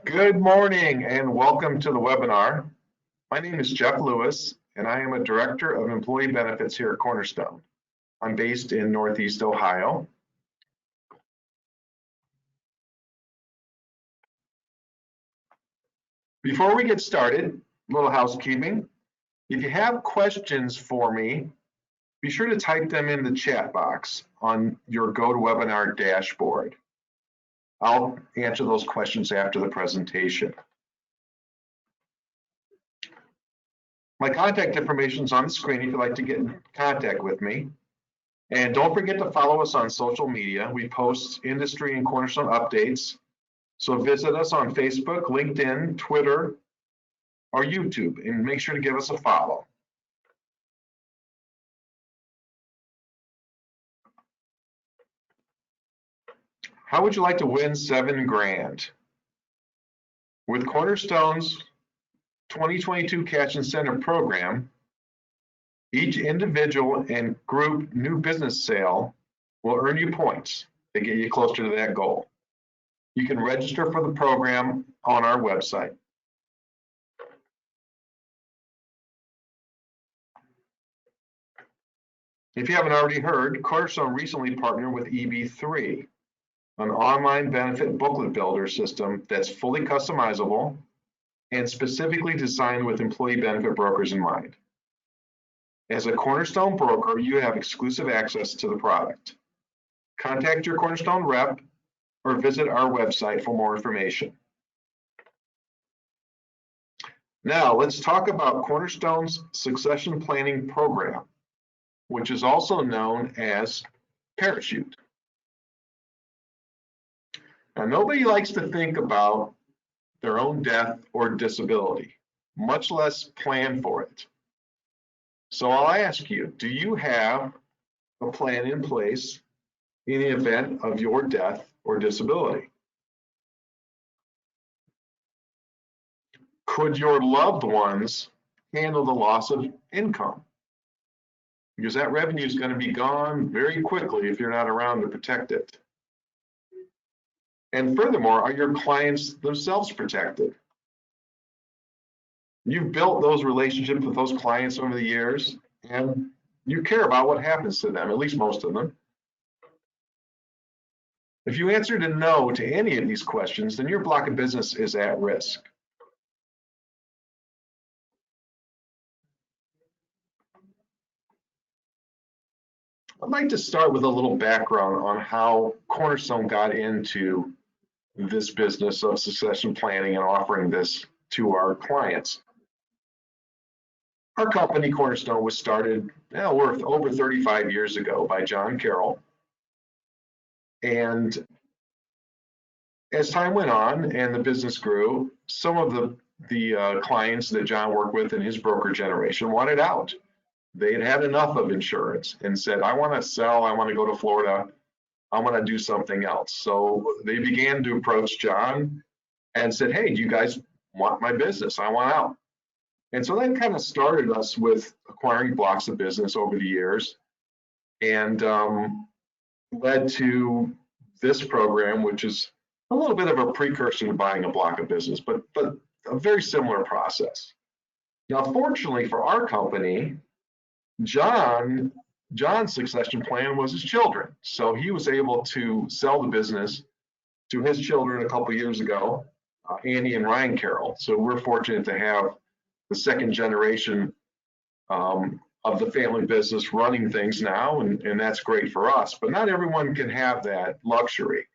Good morning and welcome to the webinar. My name is Jeff Lewis and I am a Director of Employee Benefits here at Cornerstone. I'm based in Northeast Ohio. Before we get started, a little housekeeping. If you have questions for me, be sure to type them in the chat box on your GoToWebinar dashboard. I'll answer those questions after the presentation. My contact information is on the screen if you'd like to get in contact with me. And don't forget to follow us on social media. We post industry and Cornerstone updates. So visit us on Facebook, LinkedIn, Twitter, or YouTube, and make sure to give us a follow. How would you like to win $7 grand? With Cornerstone's 2022 Cash Incentive Program, each individual and group new business sale will earn you points to get you closer to that goal. You can register for the program on our website. If you haven't already heard, Cornerstone recently partnered with EB3, an online benefit booklet builder system that's fully customizable and specifically designed with employee benefit brokers in mind. As a Cornerstone broker, you have exclusive access to the product. Contact your Cornerstone rep or visit our website for more information. Now, let's talk about Cornerstone's succession planning program, which is also known as Parachute. Now, nobody likes to think about their own death or disability, much less plan for it. So I'll ask you, do you have a plan in place in the event of your death or disability? Could your loved ones handle the loss of income? Because that revenue is going to be gone very quickly if you're not around to protect it. And furthermore, are your clients themselves protected? You've built those relationships with those clients over the years, and you care about what happens to them, at least most of them. If you answered a no to any of these questions, then your block of business is at risk. I'd like to start with a little background on how Cornerstone got into this business of succession planning and offering this to our clients. Our company, Cornerstone, was started over 35 years ago by John Carroll. And as time went on and the business grew, some of the clients that John worked with in his broker generation wanted out. They had had enough of insurance and said, I want to sell, I want to go to Florida, I want to do something else. So they began to approach John and said, hey, do you guys want my business? I want out. And so that kind of started us with acquiring blocks of business over the years and led to this program, which is a little bit of a precursor to buying a block of business, but a very similar process. Now, fortunately for our company, John's succession plan was his children. So he was able to sell the business to his children a couple of years ago, Andy and Ryan Carroll. So we're fortunate to have the second generation of the family business running things now, and that's great for us. But not everyone can have that luxury.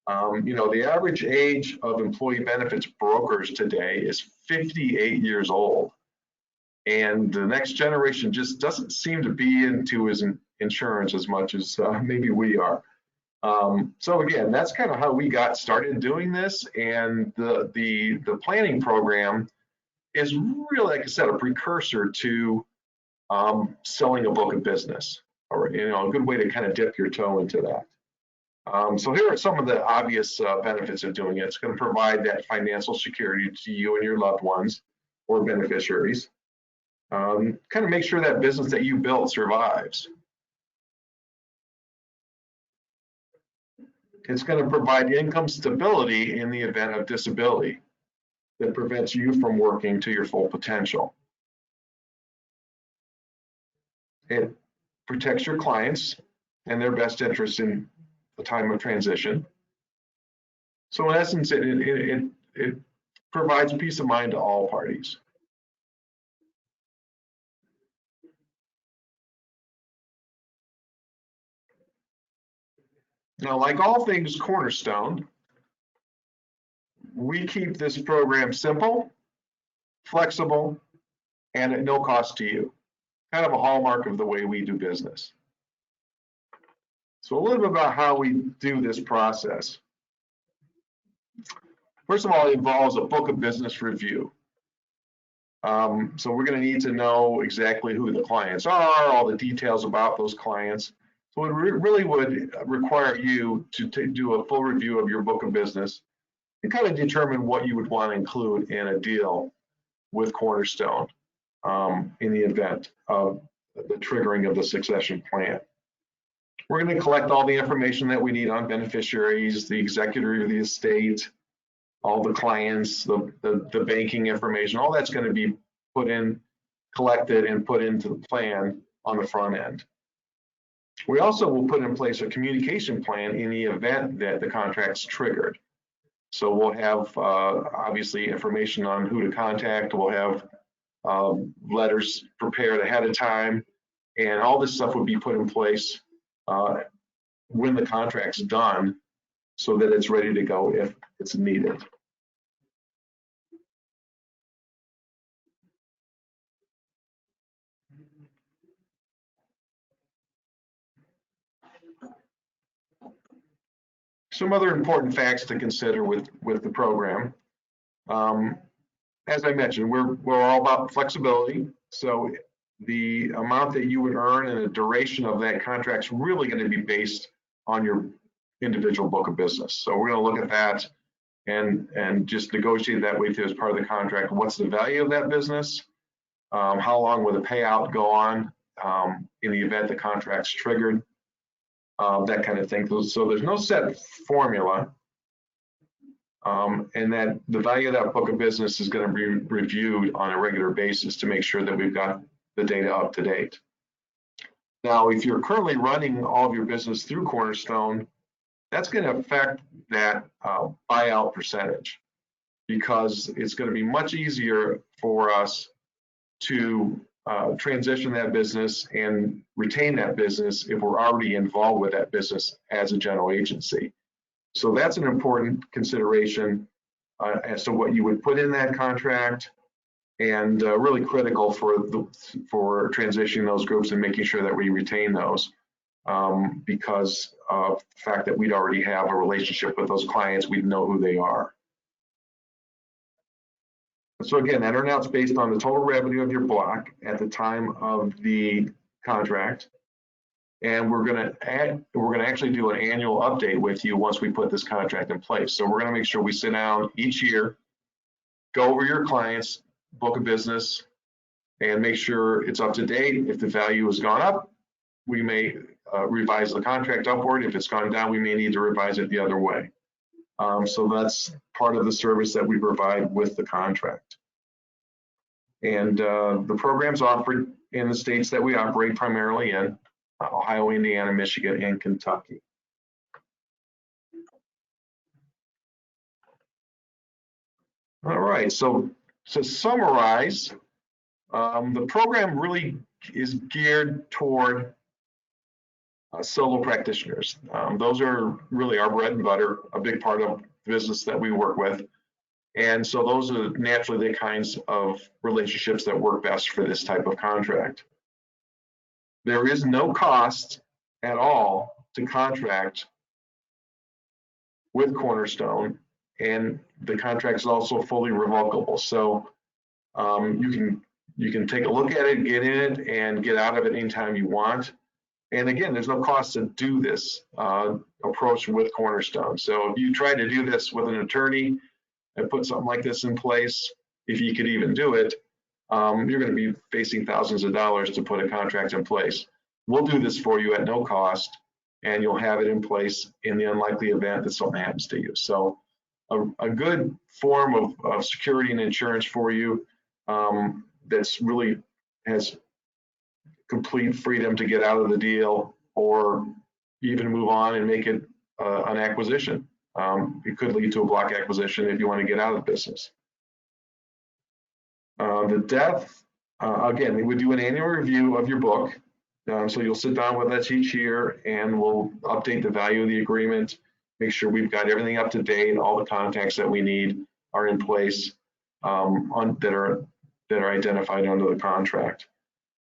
The average age of employee benefits brokers today is 58 years old. And the next generation just doesn't seem to be into his insurance as much as maybe we are. So again, that's kind of how we got started doing this. And the planning program is really, like I said, a precursor to selling a book of business, or a good way to kind of dip your toe into that. So here are some of the obvious benefits of doing it. It's going to provide that financial security to you and your loved ones or beneficiaries. Kind of make sure that business that you built survives. It's going to provide income stability in the event of disability that prevents you from working to your full potential. It protects your clients and their best interests in the time of transition. So in essence, it provides peace of mind to all parties. Now, like all things Cornerstone, we keep this program simple, flexible, and at no cost to you. Kind of a hallmark of the way we do business. So a little bit about how we do this process. First of all, it involves a book of business review. So we're going to need to know exactly who the clients are, all the details about those clients. So it really would require you to do a full review of your book of business and kind of determine what you would want to include in a deal with Cornerstone in the event of the triggering of the succession plan. We're going to collect all the information that we need on beneficiaries, the executor of the estate, all the clients, the banking information, all that's going to be collected and put into the plan on the front end. We also will put in place a communication plan in the event that the contract's triggered. So we'll have obviously information on who to contact. We'll have letters prepared ahead of time, and all this stuff would be put in place when the contract's done so that it's ready to go if it's needed. Some other important facts to consider with the program. As I mentioned, we're all about flexibility. So the amount that you would earn and the duration of that contract is really going to be based on your individual book of business. So we're going to look at that and just negotiate that with you as part of the contract. What's the value of that business? How long will the payout go on in the event the contract's triggered? That kind of thing. So there's no set formula, and that the value of that book of business is going to be reviewed on a regular basis to make sure that we've got the data up to date. Now, if you're currently running all of your business through Cornerstone, that's going to affect that buyout percentage, because it's going to be much easier for us to transition that business and retain that business if we're already involved with that business as a general agency. So that's an important consideration as to what you would put in that contract, and really critical for transitioning those groups and making sure that we retain those because of the fact that we'd already have a relationship with those clients. We'd know who they are. So again, that earnout's based on the total revenue of your block at the time of the contract, and we're going to actually do an annual update with you once we put this contract in place. So we're going to make sure we sit down each year, go over your client's book of business, and make sure it's up to date. If the value has gone up, we may revise the contract upward. If it's gone down, we may need to revise it the other way. So that's part of the service that we provide with the contract. And the program's offered in the states that we operate primarily in, Ohio, Indiana, Michigan, and Kentucky. All right, so to summarize, the program really is geared toward solo practitioners. Those are really our bread and butter, a big part of the business that we work with. And so those are naturally the kinds of relationships that work best for this type of contract. There is no cost at all to contract with Cornerstone, and the contract is also fully revocable. So you can take a look at it, get in it, and get out of it anytime you want. And again, there's no cost to do this approach with Cornerstone. So if you try to do this with an attorney and put something like this in place, if you could even do it, you're going to be facing thousands of dollars to put a contract in place. We'll do this for you at no cost. and you'll have it in place in the unlikely event that something happens to you. So a good form of security and insurance for you that's really has complete freedom to get out of the deal or even move on and make it an acquisition. It could lead to a block acquisition if you want to get out of the business. The death, again, we would do an annual review of your book. So you'll sit down with us each year and we'll update the value of the agreement, make sure we've got everything up to date, all the contacts that we need are in place that are identified under the contract.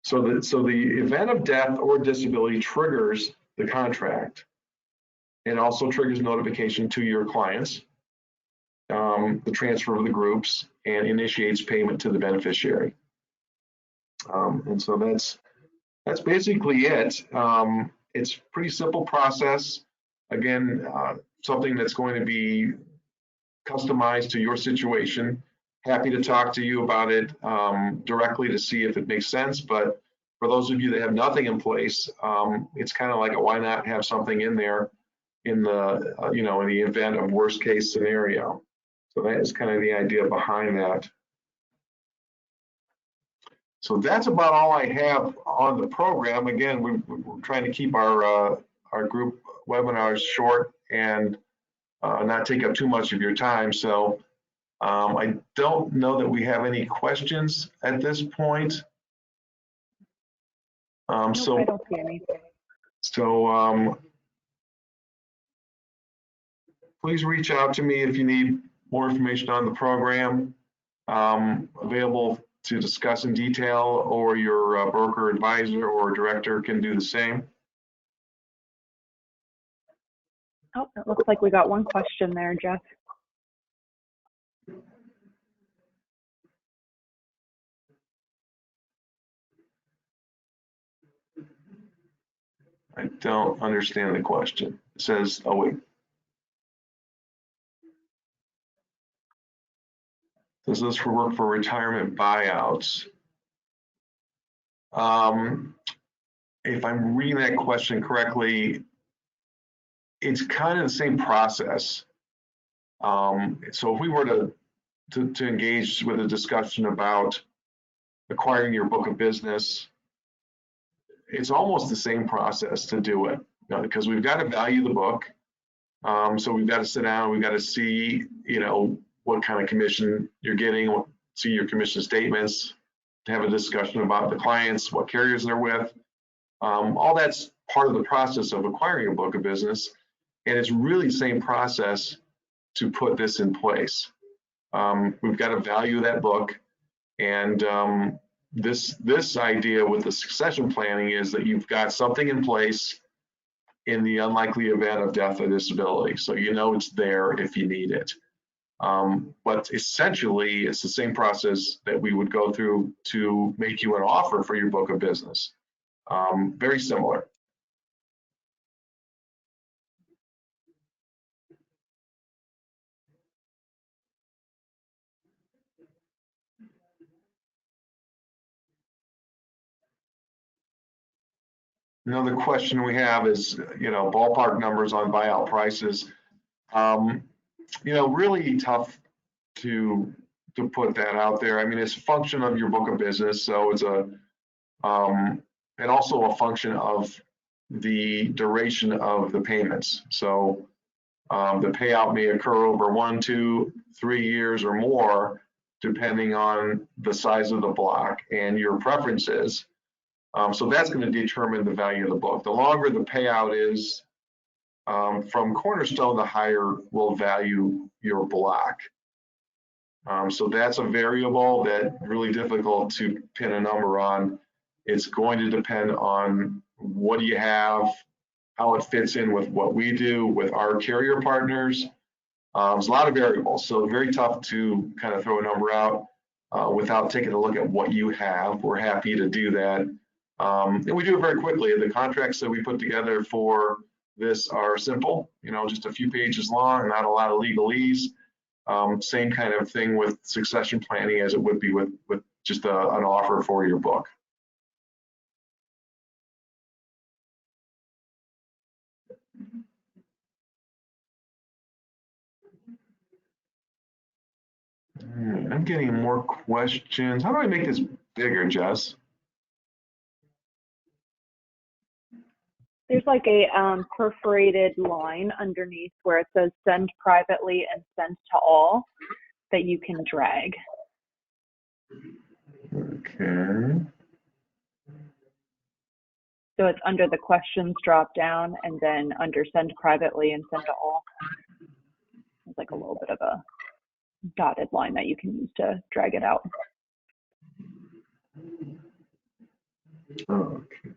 So the event of death or disability triggers the contract. It also triggers notification to your clients, the transfer of the groups, and initiates payment to the beneficiary. And so that's basically it. It's a pretty simple process. Again, something that's going to be customized to your situation. Happy to talk to you about it directly to see if it makes sense. But for those of you that have nothing in place, it's kind of like a why not have something in there in the in the event of worst case scenario. So that is kind of the idea behind that. So that's about all I have on the program. Again, we're trying to keep our group webinars short and not take up too much of your time. So I don't know that we have any questions at this point. Nope, I don't see anything. So please reach out to me if you need more information on the program. Available to discuss in detail, or your broker, advisor, or director can do the same. Oh, it looks like we got one question there, Jeff. I don't understand the question. It says, oh wait. Does this work for retirement buyouts? If I'm reading that question correctly, it's kind of the same process. So if we were to engage with a discussion about acquiring your book of business, it's almost the same process to do it, because we've got to value the book. So we've got to sit down, we've got to see, what kind of commission you're getting, see your commission statements, to have a discussion about the clients, what carriers they're with. All that's part of the process of acquiring a book of business. And it's really the same process to put this in place. We've got to value that book. And this idea with the succession planning is that you've got something in place in the unlikely event of death or disability. So it's there if you need it. But essentially, it's the same process that we would go through to make you an offer for your book of business. Very similar. Another question we have is, ballpark numbers on buyout prices. Really tough to put that out there. I mean, it's a function of your book of business, so it's and also a function of the duration of the payments. So the payout may occur over 1, 2, 3 years or more, depending on the size of the block and your preferences. So that's going to determine the value of the book. The longer the payout is from Cornerstone, the higher will value your block. So that's a variable that's really difficult to pin a number on. It's going to depend on what do you have, how it fits in with what we do with our carrier partners. There's a lot of variables, so very tough to kind of throw a number out without taking a look at what you have. We're happy to do that. And we do it very quickly. The contracts that we put together for this are simple, just a few pages long, not a lot of legalese. Same kind of thing with succession planning as it would be with just an offer for your book. I'm getting more questions. How do I make this bigger, Jess? There's like a perforated line underneath where it says send privately and send to all that you can drag. Okay. So it's under the questions drop down and then under send privately and send to all. It's like a little bit of a dotted line that you can use to drag it out. Okay.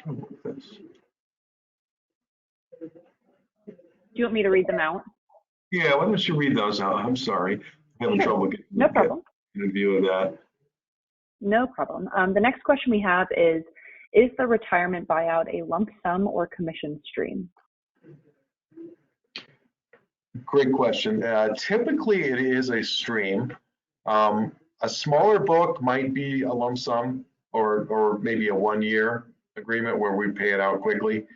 Come with this. Do you want me to read them out? Yeah, why don't you read those out? I'm sorry. I'm having Sure. trouble getting No problem. a view of that. No problem. The next question we have is the retirement buyout a lump sum or commission stream? Great question. Typically, it is a stream. A smaller book might be a lump sum or maybe a 1-year agreement where we pay it out quickly.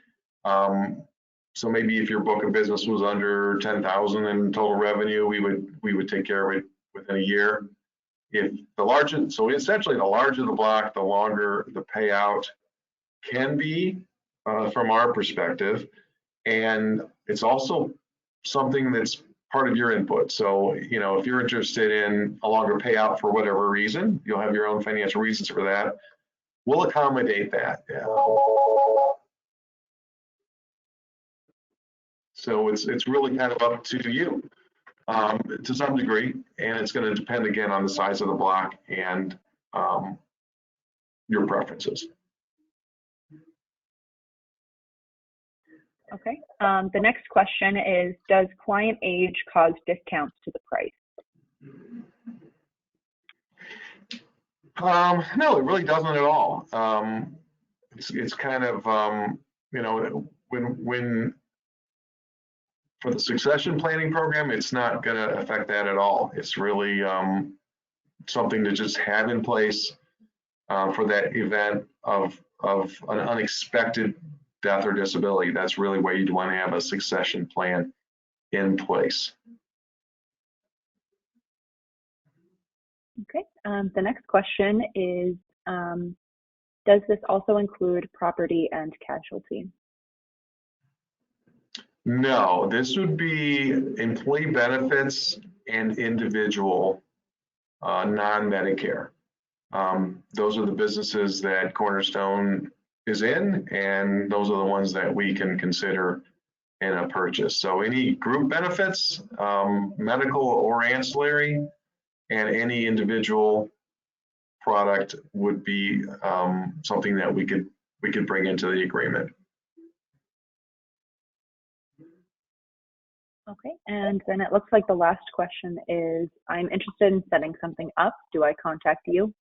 So maybe if your book of business was under 10,000 in total revenue, we would take care of it within a year. If the larger, so essentially the larger the block, the longer the payout can be from our perspective. And it's also something that's part of your input. So, you know, if you're interested in a longer payout for whatever reason, you'll have your own financial reasons for that. We'll accommodate that. So it's really kind of up to you to some degree, and it's going to depend again on the size of the block and your preferences. Okay. The next question is, does client age cause discounts to the price? No, it really doesn't at all. It's kind of, you know, when for the succession planning program, it's not going to affect that at all. It's really something to just have in place for that event of an unexpected death or disability. That's really where you'd want to have a succession plan in place. Okay. The next question is, does this also include property and casualty? No, this would be employee benefits and individual non-Medicare. Those are the businesses that Cornerstone is in, and those are the ones that we can consider in a purchase. So any group benefits, medical or ancillary, and any individual product would be something that we could bring into the agreement. Okay, and then it looks like the last question is, I'm interested in setting something up. Do I contact you?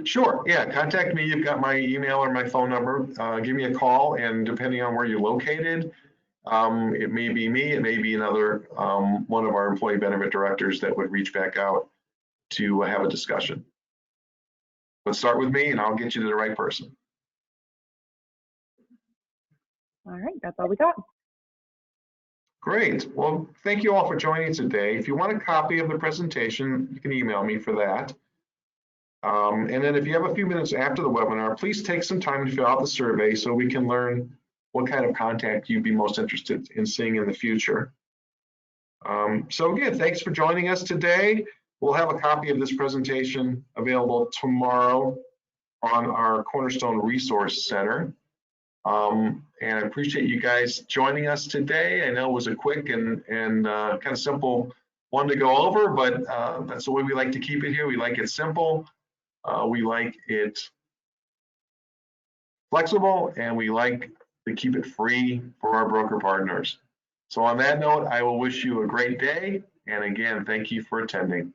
Sure, yeah, contact me. You've got my email or my phone number. Give me a call, and depending on where you're located, it may be me, it may be another one of our employee benefit directors that would reach back out to have a discussion. But start with me, and I'll get you to the right person. All right, that's all we got. Great. Well, thank you all for joining today. If you want a copy of the presentation, you can email me for that. And then if you have a few minutes after the webinar, please take some time to fill out the survey so we can learn what kind of contact you'd be most interested in seeing in the future. So again, thanks for joining us today. We'll have a copy of this presentation available tomorrow on our Cornerstone Resource Center. And I appreciate you guys joining us today. I know it was a quick and kind of simple one to go over, but that's the way we like to keep it here. We like it simple, we like it flexible, and we like to keep it free for our broker partners. So on that note, I will wish you a great day. And again, thank you for attending.